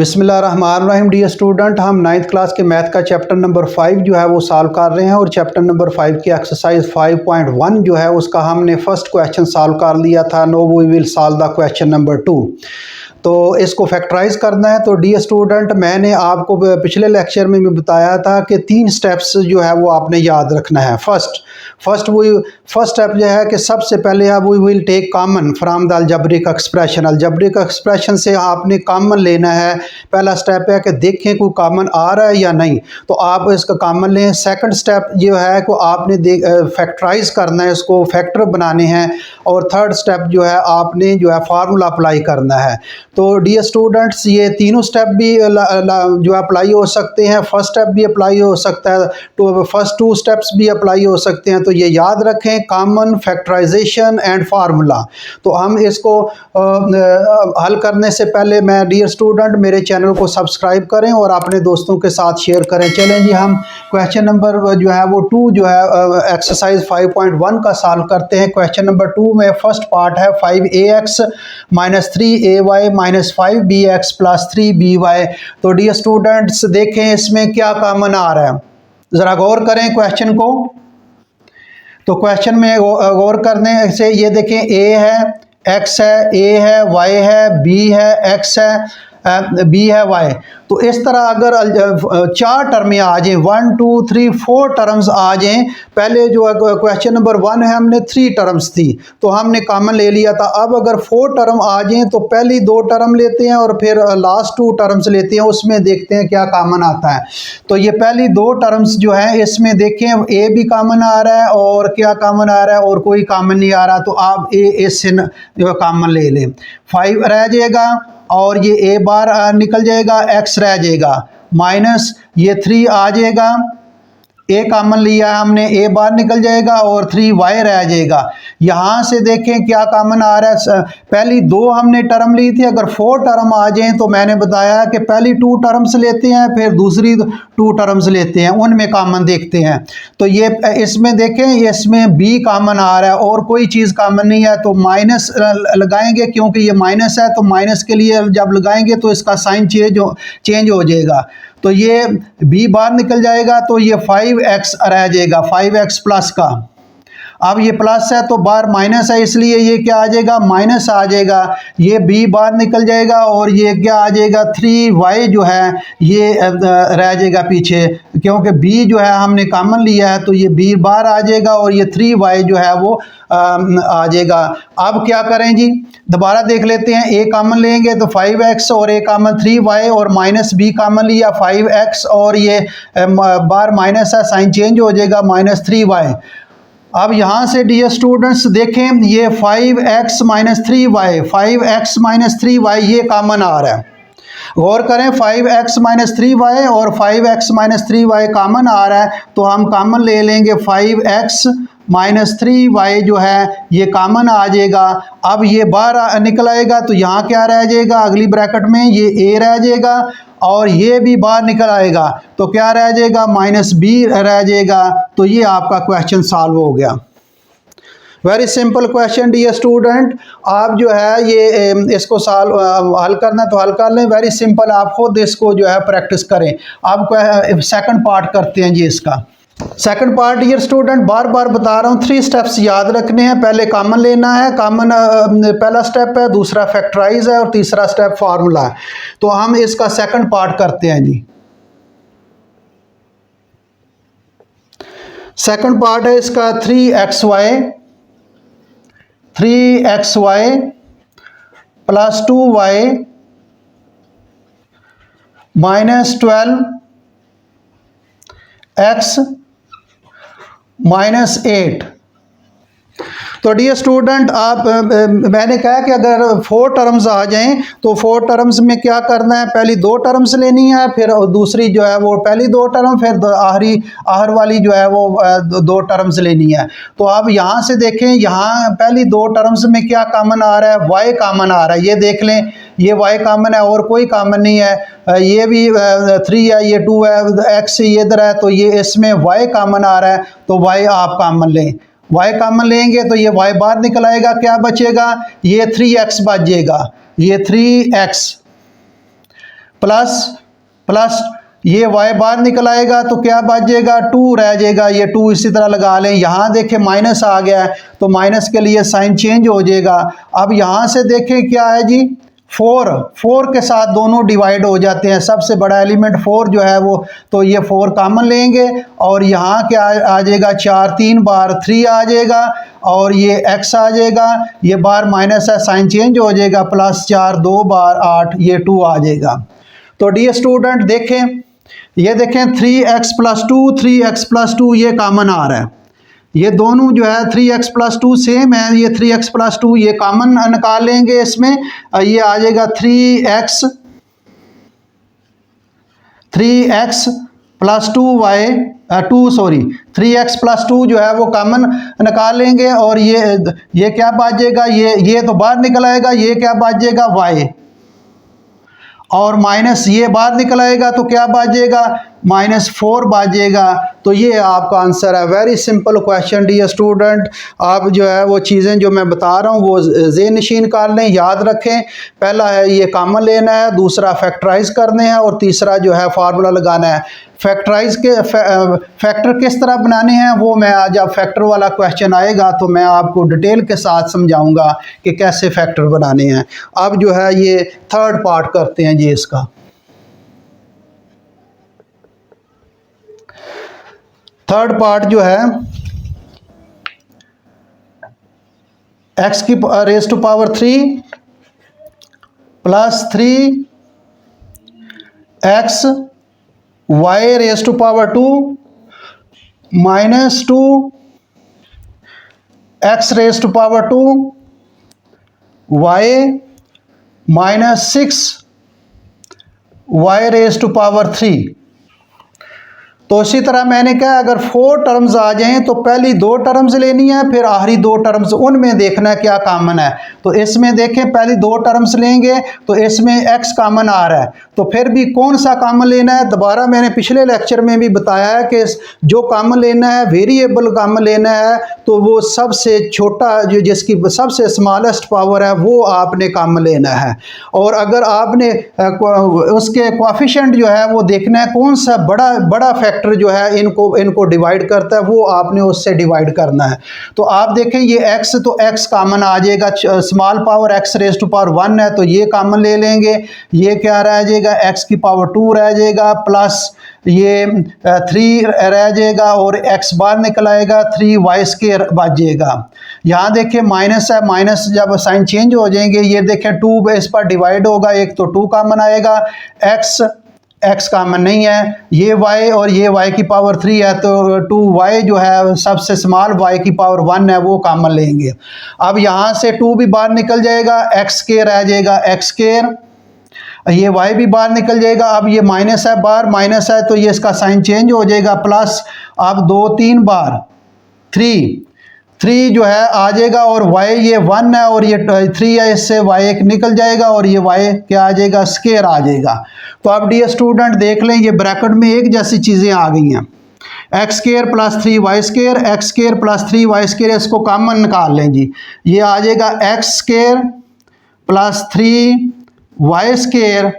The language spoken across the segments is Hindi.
बिस्मिल्लाहिर्रहमानिर्रहीम। डियर स्टूडेंट, हम 9th क्लास के मैथ का चैप्टर नंबर 5 जो है वो सॉल्व कर रहे हैं और चैप्टर नंबर 5 की एक्सरसाइज 5.1 जो है उसका हमने फर्स्ट क्वेश्चन सॉल्व कर लिया था। No we will solve the question number 2। तो इसको फैक्टराइज करना है। तो डियर स्टूडेंट, मैंने आपको पिछले लेक्चर में भी बताया था कि 3 स्टेप्स जो है वो आपने याद रखना है। फर्स्ट स्टेप जो है कि सबसे पहले आप we will take common from the algebraic expression. Algebraic expression से आपने कॉमन लेना है। पहला स्टेप है कि देखें कोई कॉमन आ रहा है या नहीं, तो आप इसका कॉमन लें। सेकंड स्टेप जो है कि आपने फैक्टराइज करना है, इसको फैक्टर बनाने हैं। और थर्ड स्टेप जो है आपने जो है फार्मूला अप्लाई करना है। तो डियर स्टूडेंट्स, ये तीनों स्टेप भी जो अप्लाई हो सकते हैं। फर्स्ट स्टेप भी अप्लाई हो सकता है, तो फर्स्ट 2 स्टेप्स भी अप्लाई हो सकते हैं। तो ये याद रखें, कॉमन, फैक्टराइजेशन एंड फार्मूला। तो हम इसको हल करने से पहले मैं डियर स्टूडेंट मेरे चैनल को सब्सक्राइब करें और अपने दोस्तों के साथ शेयर करें। चलें जी, हम क्वेश्चन नंबर जो है वो 2 जो है एक्सरसाइज 5.1 का सॉल्व करते हैं। क्वेश्चन नंबर 2 में फर्स्ट पार्ट है 5ax minus 3ay minus 5bx plus 3by। तो डियर स्टूडेंट्स देखें इसमें क्या कॉमन आ रहा है, ज़रा गौर करें क्वेश्चन को। तो क्वेश्चन में गौर करने से ये देखें, a है, x है, a है, y है, b है, x है, b है, y। तो इस तरह अगर 4 टर्में आ जाएं, 1 2 3 4 टर्म्स आ जाएं। पहले जो क्वेश्चन नंबर 1 है हमने 3 टर्म्स थी तो हमने कॉमन ले लिया था। अब अगर 4 टर्म आ जाएं तो पहली 2 टर्म लेते हैं और फिर लास्ट 2 टर्म्स लेते हैं, उसमें देखते हैं क्या कॉमन आता है। तो ये पहली 2 टर्म्स जो है इसमें देखें a भी कॉमन आ रहा है और क्या कॉमन आ रहा है, और कोई कॉमन नहीं आ रहा। तो आप a इससे जो कॉमन ले लें, 5 रह जाएगा और ये a बार निकल जाएगा, x रह जाएगा, माइनस ये 3 आ जाएगा, a कॉमन लिया है हमने, a बाहर निकल जाएगा और 3y रह जाएगा। यहाँ से देखें क्या कॉमन आ रहा है। पहली 2 हमने टर्म ली थी, अगर 4 टर्म आ जाएं तो मैंने बताया कि पहली 2 टर्म्स लेते हैं फिर दूसरी 2 टर्म्स लेते हैं, उनमें कॉमन देखते हैं। तो ये इसमें देखें, इसमें b कॉमन आ रहा है और कोई चीज़ कॉमन नहीं है, तो माइनस लगाएंगे क्योंकि ये माइनस है। तो माइनस के लिए जब लगाएंगे तो इसका साइन चेंज हो जाएगा। तो ये b बाहर निकल जाएगा तो ये 5x रह जाएगा, 5x प्लस का। अब ये प्लस है तो बाहर माइनस है, इसलिए ये क्या आ जाएगा, माइनस आ जाएगा। ये b बाहर निकल जाएगा और ये क्या आ जाएगा, 3y जो है ये रह जाएगा पीछे, क्योंकि b जो है हमने कॉमन लिया है। तो ये b बाहर आ जाएगा और ये 3y जो है वो आ जाएगा। अब क्या करें जी, दोबारा देख लेते हैं। a कॉमन लेंगे तो 5x और a कॉमन 3y और माइनस b कॉमन लिया 5x और ये बार माइनस है, साइन चेंज हो जाएगा, माइनस 3y। अब यहाँ से डियर स्टूडेंट्स देखें, ये 5x minus 3y, 5x minus 3y ये कॉमन आ रहा है। गौर करें, 5x माइनस 3y और 5x माइनस 3y कॉमन आ रहा है, तो हम कॉमन ले लेंगे 5x माइनस 3y जो है ये कॉमन आ जाएगा। अब ये बाहर निकल आएगा तो यहाँ क्या रह जाएगा, अगली ब्रैकेट में ये a रह जाएगा और ये भी बाहर निकल आएगा तो क्या रह जाएगा, माइनस b रह जाएगा। तो ये आपका क्वेश्चन सॉल्व हो गया। Very simple question dear student. आप जो है ये इसको हल करना तो हल कर लें, वेरी सिंपल। आप खुद इसको जो है प्रैक्टिस करें। अब सेकंड पार्ट करते हैं जी इसका। सेकंड पार्ट डियर स्टूडेंट, बार बार बता रहा हूँ, 3 स्टेप्स याद रखने हैं। पहले कॉमन लेना है, कॉमन पहला स्टेप है, दूसरा फैक्टराइज है और तीसरा स्टेप फार्मूला है। तो हम इसका सेकंड पार्ट करते हैं जी। सेकंड पार्ट है इसका 3xy plus 2y minus 12x minus 8। तो डियर स्टूडेंट, आप मैंने कहा कि अगर 4 टर्म्स आ जाएं तो 4 टर्म्स में क्या करना है, पहली 2 टर्म्स लेनी है, फिर दूसरी जो है वो पहली 2 टर्म, फिर आखिर वाली जो है वो 2 टर्म्स लेनी है। तो आप यहाँ से देखें, यहाँ पहली 2 टर्म्स में क्या कॉमन आ रहा है, y कॉमन आ रहा है। ये देख लें, ये y कॉमन है और कोई कॉमन नहीं है। ये भी 3 है, ये 2 है, x इधर है, तो ये इसमें y कॉमन आ रहा है, तो y आप कॉमन लें। y कॉमन लेंगे तो ये y बाहर निकल आएगा, क्या बचेगा, ये 3x बच जाएगा, ये 3x प्लस प्लस ये y बाहर निकल आएगा तो क्या बचेगा, 2 रह जाएगा। ये 2 इसी तरह लगा लें। यहाँ देखें माइनस आ गया है तो माइनस के लिए साइन चेंज हो जाएगा। अब यहाँ से देखें क्या है जी, 4 के साथ दोनों डिवाइड हो जाते हैं। सबसे बड़ा एलिमेंट 4 जो है वो, तो ये 4 कॉमन लेंगे और यहाँ क्या आ जाएगा, 4 3 बार 3 आ जाएगा और ये x आ जाएगा। ये बार माइनस है, साइन चेंज हो जाएगा, प्लस 4 2 बार 8, ये 2 आ जाएगा। तो डियर स्टूडेंट देखें, ये देखें 3x + 2 3x + 2 ये कॉमन आ रहा है। ये दोनों जो है 3x + 2 सेम है। ये 3x + 2 ये कॉमन निकाल लेंगे इसमें। ये आ जाएगा 3x + 3x + 2 जो है वो कॉमन निकाल लेंगे और ये क्या बचेगा, ये तो बाहर निकल आएगा। ये क्या बचेगा, y, और माइनस ये बाहर निकल आएगा तो क्या बचेगा, -4 बचेगा। तो ये आपका आंसर है। Very simple question dear student. आप जो है वो चीज़ें जो मैं बता रहा हूँ वो ज़हन नशीन कर लें, याद रखें। पहला है ये कॉमन लेना है, दूसरा फैक्टराइज करने हैं और तीसरा जो है फार्मूला लगाना है। फैक्टर किस तरह बनाने हैं वो मैं आज, जब फैक्टर वाला क्वेश्चन आएगा तो मैं आपको डिटेल के साथ समझाऊंगा कि कैसे फैक्टर बनाने हैं। अब जो है ये थर्ड पार्ट करते हैं जी इसका। थर्ड पार्ट जो है x की raise to power 3 + 3x y raise to power 2 -2x raise to power 2 y -6y raise to power 3। तो इसी तरह मैंने कहा अगर 4 टर्म्स आ जाएं तो पहली 2 टर्म्स लेनी है, फिर आखिरी 2 टर्म्स, उनमें देखना है क्या कॉमन है। तो इसमें देखें पहली 2 टर्म्स लेंगे तो इसमें x कॉमन आ रहा है, तो फिर भी कौन सा कॉमन लेना है। दोबारा मैंने पिछले लेक्चर में भी बताया है कि जो कॉमन लेना है, वेरिएबल कॉमन लेना है, तो वो सबसे छोटा जो जिसकी सबसे स्मॉलेस्ट पावर है वो आपने कॉमन लेना है। और अगर आपने उसके कोएफिशिएंट जो है वो देखना है कौन सा बड़ा फैक्टर जो है इनको डिवाइड करता है, वो आपने उससे डिवाइड करना है। तो आप देखें ये x, तो x कॉमन आ जाएगा। Small power x raise to power 1 है तो ये कॉमन ले लेंगे। ये क्या रह जाएगा, x की पावर 2 रह जाएगा, प्लस ये 3 रह जाएगा और x बाहर निकल आएगा, 3y² बच जाएगा। यहाँ देखें माइनस है, माइनस जब साइन चेंज हो जाएंगे, ये देखें 2 इस पर डिवाइड होगा, एक तो 2 कॉमन आएगा, x कॉमन नहीं है, ये y और ये y की पावर 3 है तो 2y जो है सबसे स्मॉल y की पावर 1 है वो कॉमन लेंगे। अब यहाँ से 2 भी बाहर निकल जाएगा, x² रह जाएगा, x², ये y भी बाहर निकल जाएगा। अब ये माइनस है, बाहर माइनस है तो ये इसका साइन चेंज हो जाएगा, प्लस अब 2 3 बार 3 जो है आ जाएगा और y ये 1 है और ये 3 है, इससे y एक निकल जाएगा और ये y क्या आ जाएगा, स्केयर आ जाएगा। तो अब डियर स्टूडेंट देख लें ये ब्रैकेट में एक जैसी चीज़ें आ गई हैं, x² + 3y², x² + 3y², इसको कॉमन निकाल लें जी। ये आ जाएगा x² + 3y²,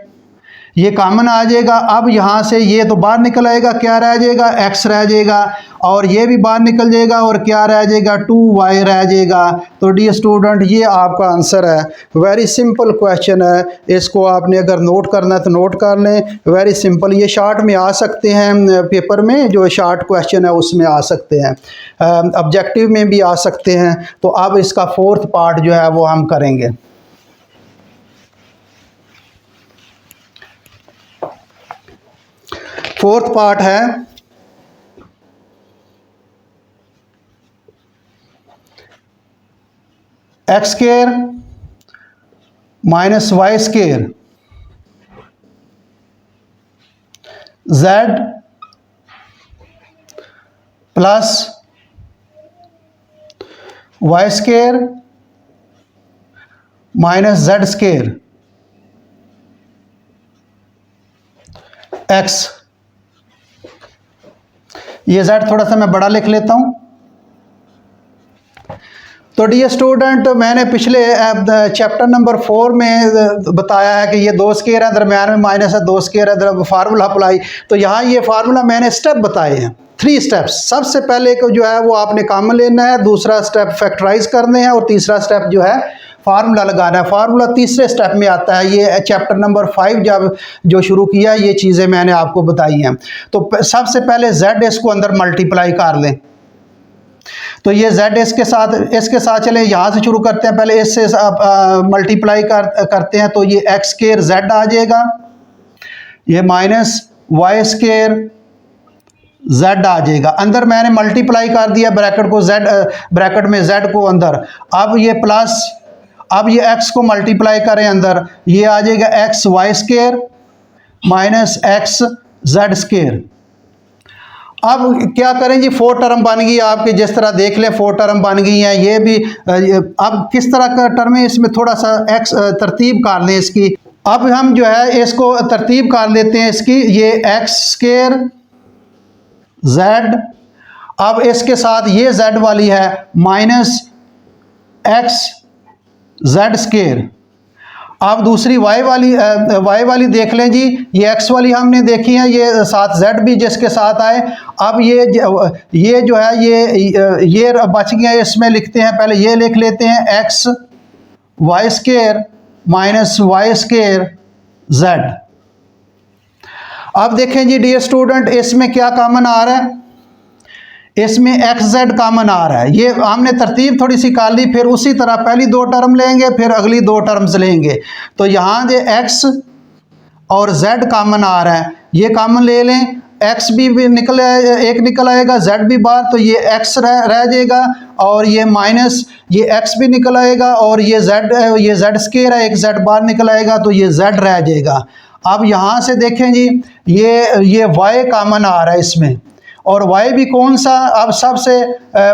ये कॉमन आ जाएगा। अब यहाँ से ये तो बाहर निकल आएगा, क्या रह जाएगा, x रह जाएगा और ये भी बाहर निकल जाएगा और क्या रह जाएगा, 2y रह जाएगा। तो डियर स्टूडेंट ये आपका आंसर है। वेरी सिंपल क्वेश्चन है, इसको आपने अगर नोट करना है तो नोट कर लें। वेरी सिंपल, ये शार्ट में आ सकते हैं, पेपर में जो शार्ट क्वेश्चन है उसमें आ सकते हैं, ऑब्जेक्टिव में भी आ सकते हैं। तो अब इसका फोर्थ पार्ट जो है वो हम करेंगे। फोर्थ पार्ट है x² - y² z plus y² minus z² x। ये z थोड़ा सा मैं बड़ा लिख लेता हूं। तो डियर स्टूडेंट, मैंने पिछले चैप्टर नंबर 4 में बताया है कि ये दो स्केयर है, दरम्यान में माइनस है, दो स्केयर है, फार्मूला अप्लाई। तो यहाँ ये फार्मूला मैंने स्टेप बताए हैं, 3 स्टेप्स। सबसे पहले को जो है वो आपने कॉमन लेना है, दूसरा स्टेप फैक्टराइज करने हैं, और तीसरा स्टेप जो है फार्मूला लगाना है। फार्मूला तीसरे स्टेप में आता है। ये चैप्टर नंबर 5 जब जो शुरू किया, ये चीज़ें मैंने आपको बताई हैं। तो सबसे पहले जेड इसको अंदर मल्टीप्लाई कर लें। तो ये जेड इसके साथ चले, यहाँ से शुरू करते हैं, पहले इससे मल्टीप्लाई करते हैं। तो ये एक्स स्केयर जेड आ जाएगा, ये माइनस वाई स्केयर जेड आ जाएगा। अंदर मैंने मल्टीप्लाई कर दिया ब्रैकेट को, जेड ब्रैकेट में जेड को अंदर। अब ये प्लस, अब ये एक्स को मल्टीप्लाई करें अंदर, ये आ जाएगा x y square minus x z square. अब क्या करें जी, 4 टर्म बन गई आपकी, जिस तरह देख लें 4 टर्म बन गई हैं। ये भी अब किस तरह का टर्म है, इसमें थोड़ा सा एक्स तरतीब कर लें इसकी। अब हम जो है इसको तरतीब कर लेते हैं इसकी। ये एक्स स्केयर जेड, अब इसके साथ ये जेड वाली है माइनस एक्स जेड स्केयर। अब दूसरी वाई वाली देख लें जी, ये एक्स वाली हमने देखी है, ये साथ जेड भी जिसके साथ आए। अब ये जो है ये बच गया, इसमें लिखते हैं, पहले ये लिख लेते हैं x y square minus y square z. अब देखें जी डियर स्टूडेंट, इसमें क्या कॉमन आ रहा है, इसमें एक्स जेड कॉमन आ रहा है। ये हमने तरतीब थोड़ी सी कर ली, फिर उसी तरह पहली 2 टर्म लेंगे, फिर अगली 2 टर्म्स लेंगे। तो यहाँ जो एक्स और जेड कॉमन आ रहा है, ये कॉमन ले लें। एक्स भी एक निकल आएगा, जेड भी बाहर, तो ये एक्स रह जाएगा, और ये माइनस ये एक्स भी निकल आएगा, और ये जेड स्केयर है, एक जेड बाहर निकल आएगा, तो ये जेड रह जाएगा। अब यहाँ से देखें जी, ये वाई कॉमन आ रहा है इसमें, और y भी कौन सा, अब सबसे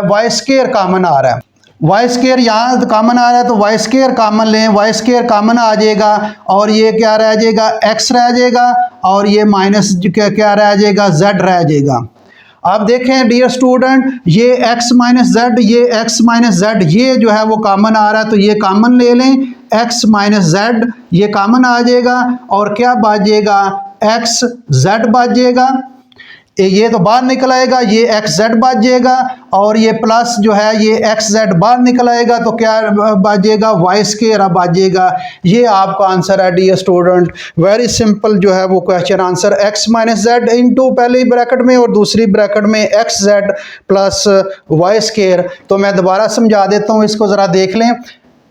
वाई स्केयर कॉमन आ रहा है। वाई स्केयर यहाँ कॉमन आ रहा है, तो वाई स्केयर कॉमन लें, वाई स्केयर कॉमन आ जाएगा, और ये क्या रह जाएगा, x रह जाएगा, और ये माइनस क्या रह जाएगा, z रह जाएगा। अब देखें डियर स्टूडेंट, ये x माइनस जेड, ये x माइनस जेड, ये जो है वो कॉमन आ रहा है, तो ये कॉमन ले लें, x माइनस जेड ये कॉमन आ जाएगा, और क्या बच जाएगा, x z बच जाएगा। ये तो बाहर निकल आएगा, ये एक्स जेड बच जाएगा, और ये प्लस जो है ये एक्स जेड बाहर निकल आएगा, तो क्या बच जाएगा, वाई स्केयर बच जाएगा। ये आपका आंसर है डियर स्टूडेंट। वेरी सिंपल जो है वो question answer, x minus z into पहली ब्रैकेट में और दूसरी ब्रैकेट में x z plus y square. तो मैं दोबारा समझा देता हूँ, इसको ज़रा देख लें।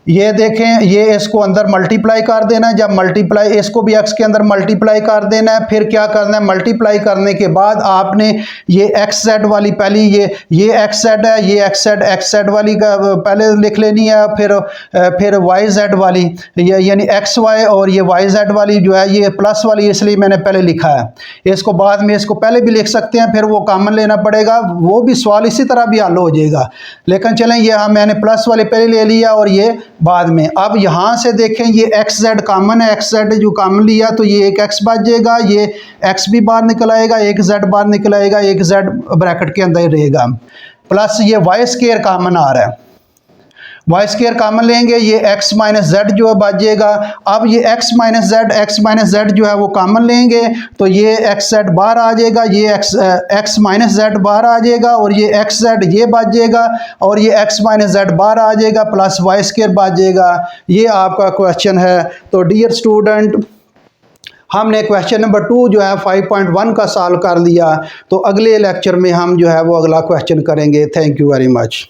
ये देखें, ये इसको अंदर मल्टीप्लाई कर देना है, जब मल्टीप्लाई इसको भी एक्स के अंदर मल्टीप्लाई कर देना है। फिर क्या करना है, मल्टीप्लाई करने के बाद आपने ये एक्स जेड वाली पहली ये एक्स जेड है, ये एक्स जेड वाली का पहले लिख लेनी है, फिर वाई जेड वाली, यानी एक्स वाई, और ये वाई जेड वाली जो है ये प्लस वाली, इसलिए मैंने पहले लिखा है। इसको बाद में इसको पहले भी लिख सकते हैं, फिर वो कॉमन लेना पड़ेगा, वो भी सवाल इसी तरह भी हल हो जाएगा। लेकिन चलें, ये मैंने प्लस वाले पहले ले लिया और ये बाद में। अब यहाँ से देखें, ये एक्स जेड कॉमन है, एक्स जेड जो कॉमन लिया, तो ये एक एक्स बच जाएगा, ये एक्स भी बाहर निकल आएगा, एक जेड बाहर निकल आएगा, एक जेड ब्रैकेट के अंदर ही रहेगा, प्लस ये वाई स्केयर कॉमन आ रहा है, वाई स्केयर कॉमन लेंगे, ये एक्स माइनस जेड जो है बच जाएगा। अब ये एक्स माइनस जेड जो है वो कॉमन लेंगे, तो ये एक्स जेड बाहर आ जाएगा, ये एक्स माइनस जेड बाहर आ जाएगा, और ये एक्स जेड ये बच जाएगा, और ये एक्स माइनस जेड बाहर आ जाएगा, प्लस वाई स्केयर बच जाएगा। ये आपका क्वेश्चन है। तो डियर स्टूडेंट, हमने क्वेश्चन नंबर 2 जो है 5.1 का सॉल्व कर लिया। तो अगले लेक्चर में हम जो है वो अगला क्वेश्चन करेंगे। Thank you very much.